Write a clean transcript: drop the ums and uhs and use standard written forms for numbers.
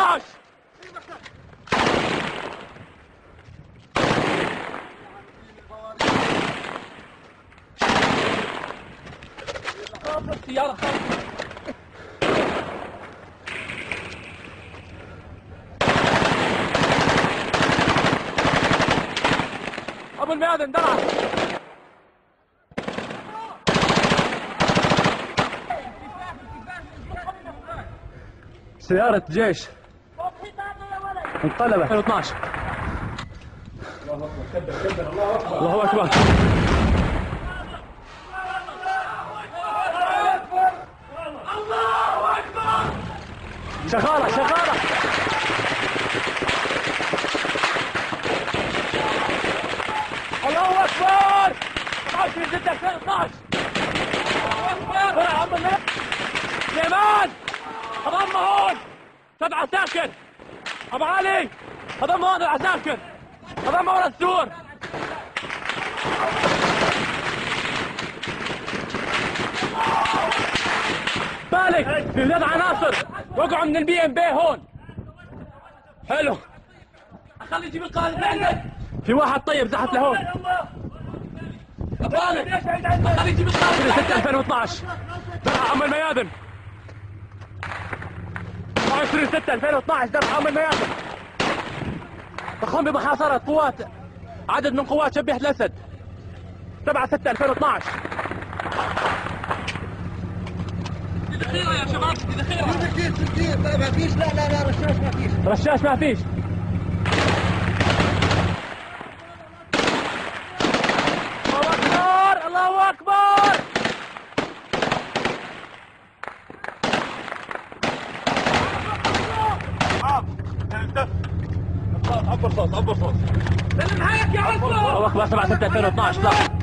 2012. السيارة ابو الميادن درع. سيارة جيش انقلبت 2012. الله اكبر. شغالة شغالة. الله اكبر. 27/6/2012. الله اكبر. سليمان انضم هون 7 عساكر. ابو علي انضم هون العساكر. انضم ورا السور. بالك في ولاد عناصر وقعوا من البي ام بي هون. حلو. خلي يجيب القائد عندك. في واحد طيب زحف لهون. بالك خلي يجيب القائد. 6/2012 درع ام الميادن. 27/6/2012 درع ام الميادن. تقوم بمحاصرة قوات عدد من قوات شبيحة الاسد. 7/6/2012. ذخيرة يا شباب ذخيرة. كثير ما فيش. لا رشاش ما فيش. رشاش ما فيش. الله أكبر الله أكبر. عبر صوت. سلم حالك يا عبر. الله أكبر. 7/6/2012.